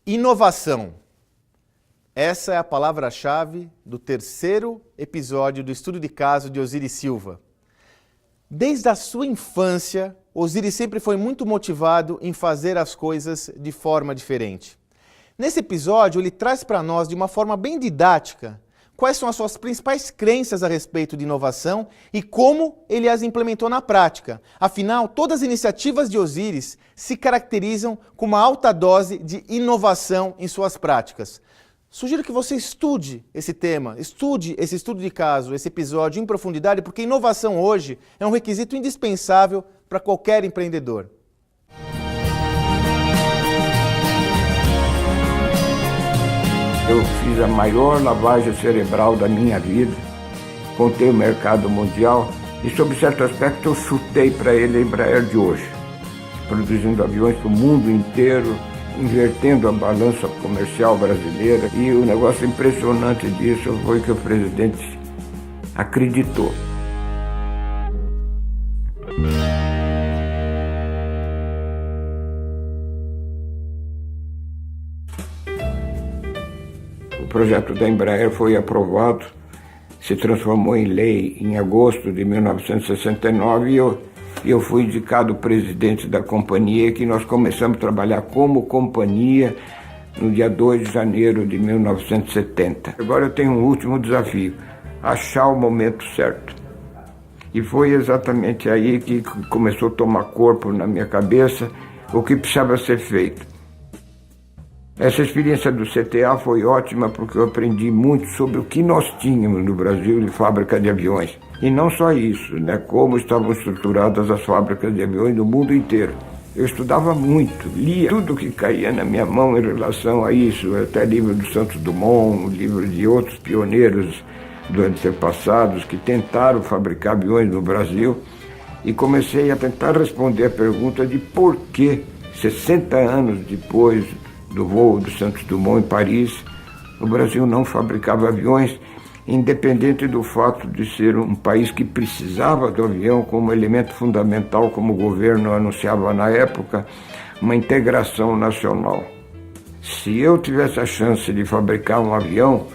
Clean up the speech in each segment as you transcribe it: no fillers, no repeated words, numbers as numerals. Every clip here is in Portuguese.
Inovação. Essa é a palavra-chave do terceiro episódio do estudo de caso de Osiris Silva. Desde a sua infância, Osiris sempre foi muito motivado em fazer as coisas de forma diferente. Nesse episódio, ele traz para nós, de uma forma bem didática, quais são as suas principais crenças a respeito de inovação e como ele as implementou na prática. Afinal, todas as iniciativas de Osiris se caracterizam com uma alta dose de inovação em suas práticas. Sugiro que você estude esse tema, estude esse estudo de caso, esse episódio em profundidade, porque inovação hoje é um requisito indispensável para qualquer empreendedor. Eu fiz a maior lavagem cerebral da minha vida, contei o mercado mundial e, sob certo aspecto, eu chutei para ele a Embraer de hoje, produzindo aviões para o mundo inteiro, invertendo a balança comercial brasileira. E o negócio impressionante disso foi que o presidente acreditou. O projeto da Embraer foi aprovado, se transformou em lei em agosto de 1969 e eu fui indicado presidente da companhia, que nós começamos a trabalhar como companhia no dia 2 de janeiro de 1970. Agora eu tenho um último desafio, achar o momento certo. E foi exatamente aí que começou a tomar corpo na minha cabeça o que precisava ser feito. Essa experiência do CTA foi ótima porque eu aprendi muito sobre o que nós tínhamos no Brasil de fábrica de aviões. E não só isso, como estavam estruturadas as fábricas de aviões no mundo inteiro. Eu estudava muito, lia tudo que caía na minha mão em relação a isso, até livro do Santos Dumont, livro de outros pioneiros do antepassados que tentaram fabricar aviões no Brasil, e comecei a tentar responder a pergunta de por que, 60 anos depois do voo do Santos Dumont em Paris, o Brasil não fabricava aviões, independente do fato de ser um país que precisava do avião como elemento fundamental, como o governo anunciava na época, uma integração nacional. Se eu tivesse a chance de fabricar um avião,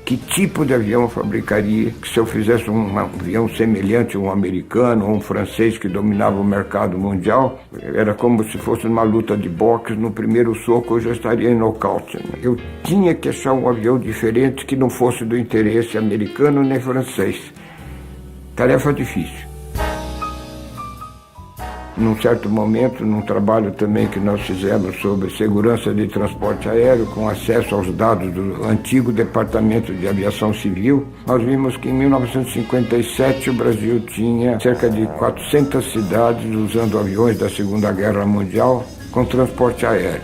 que tipo de avião eu fabricaria? Que se eu fizesse um avião semelhante a um americano ou um francês que dominava o mercado mundial, era como se fosse uma luta de boxe, no primeiro soco eu já estaria em nocaute. Eu tinha que achar um avião diferente que não fosse do interesse americano nem francês. Tarefa difícil. Num certo momento, num trabalho também que nós fizemos sobre segurança de transporte aéreo, com acesso aos dados do antigo Departamento de Aviação Civil, nós vimos que em 1957 o Brasil tinha cerca de 400 cidades usando aviões da Segunda Guerra Mundial com transporte aéreo.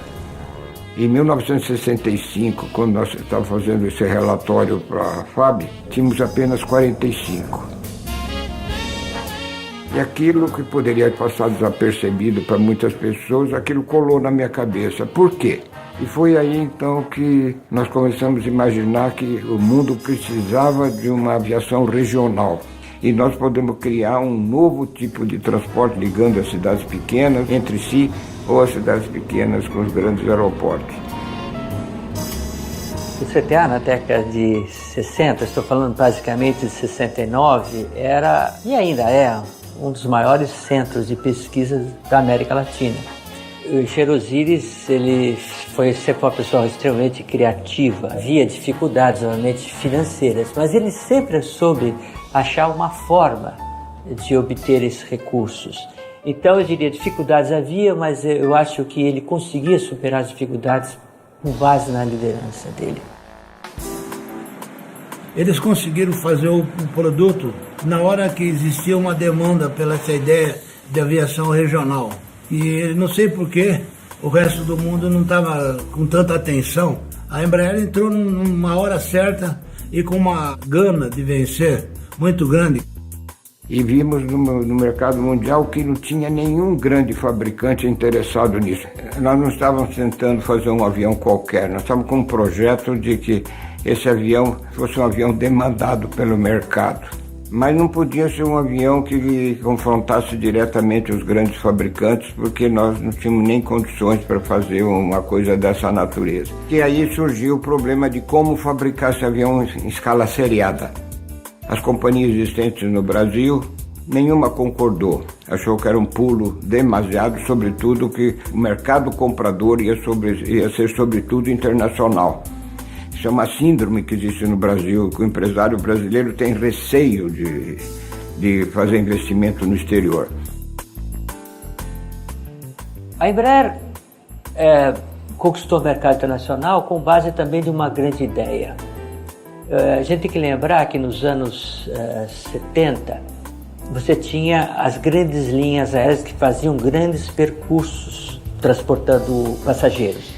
Em 1965, quando nós estávamos fazendo esse relatório para a FAB, tínhamos apenas 45. E aquilo que poderia passar desapercebido para muitas pessoas, aquilo colou na minha cabeça. Por quê? E foi aí então que nós começamos a imaginar que o mundo precisava de uma aviação regional. E nós podemos criar um novo tipo de transporte ligando as cidades pequenas entre si ou as cidades pequenas com os grandes aeroportos. O CTA na década de 60, estou falando basicamente de 69, era e ainda é um dos maiores centros de pesquisa da América Latina. O engenheiro Osiris, ele foi sempre uma pessoa extremamente criativa. Havia dificuldades, obviamente, financeiras, mas ele sempre soube achar uma forma de obter esses recursos. Então, eu diria, dificuldades havia, mas eu acho que ele conseguia superar as dificuldades com base na liderança dele. Eles conseguiram fazer o produto na hora que existia uma demanda pela essa ideia de aviação regional. E não sei porquê, o resto do mundo não estava com tanta atenção. A Embraer entrou numa hora certa e com uma gana de vencer muito grande. E vimos no mercado mundial que não tinha nenhum grande fabricante interessado nisso. Nós não estávamos tentando fazer um avião qualquer, nós estávamos com um projeto de que esse avião fosse um avião demandado pelo mercado. Mas não podia ser um avião que confrontasse diretamente os grandes fabricantes, porque nós não tínhamos nem condições para fazer uma coisa dessa natureza. E aí surgiu o problema de como fabricar esse avião em escala seriada. As companhias existentes no Brasil, nenhuma concordou. Achou que era um pulo demasiado, sobretudo que o mercado comprador ia ser sobretudo internacional. Isso é uma síndrome que existe no Brasil, que o empresário brasileiro tem receio de fazer investimento no exterior. A Embraer conquistou o mercado internacional com base também de uma grande ideia. A gente tem que lembrar que nos anos 70, você tinha as grandes linhas aéreas que faziam grandes percursos transportando passageiros,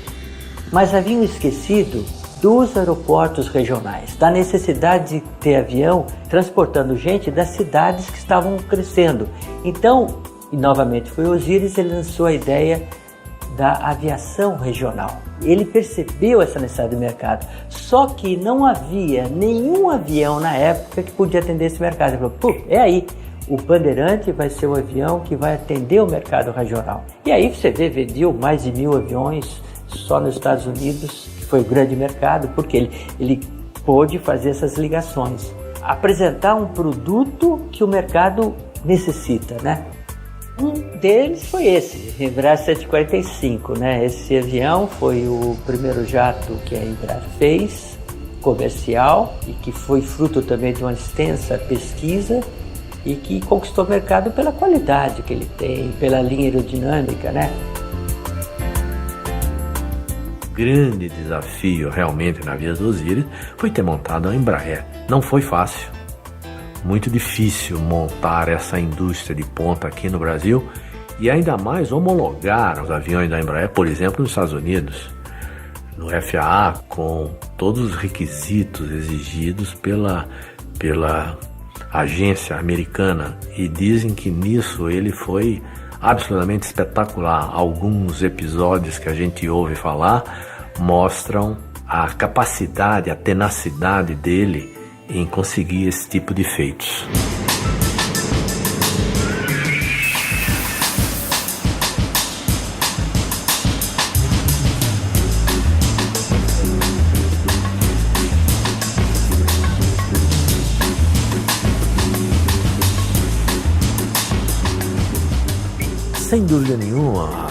mas haviam esquecido dos aeroportos regionais, da necessidade de ter avião transportando gente das cidades que estavam crescendo. Então, e novamente foi Osiris, ele lançou a ideia da aviação regional. Ele percebeu essa necessidade do mercado, só que não havia nenhum avião na época que podia atender esse mercado. Ele falou, é aí, o Bandeirante vai ser o avião que vai atender o mercado regional. E aí você vendeu mais de 1.000 aviões só nos Estados Unidos, que foi o grande mercado, porque ele pôde fazer essas ligações, apresentar um produto que o mercado necessita, né? Um deles foi esse, Embraer 145, né? Esse avião foi o primeiro jato que a Embraer fez, comercial, e que foi fruto também de uma extensa pesquisa e que conquistou o mercado pela qualidade que ele tem, pela linha aerodinâmica, né? Grande desafio realmente na vida do Osiris foi ter montado a Embraer. Não foi fácil, muito difícil montar essa indústria de ponta aqui no Brasil e ainda mais homologar os aviões da Embraer, por exemplo, nos Estados Unidos, no FAA, com todos os requisitos exigidos pela agência americana, e dizem que nisso ele foi absolutamente espetacular. Alguns episódios que a gente ouve falar mostram a capacidade, a tenacidade dele em conseguir esse tipo de feitos. Sem dúvida nenhuma,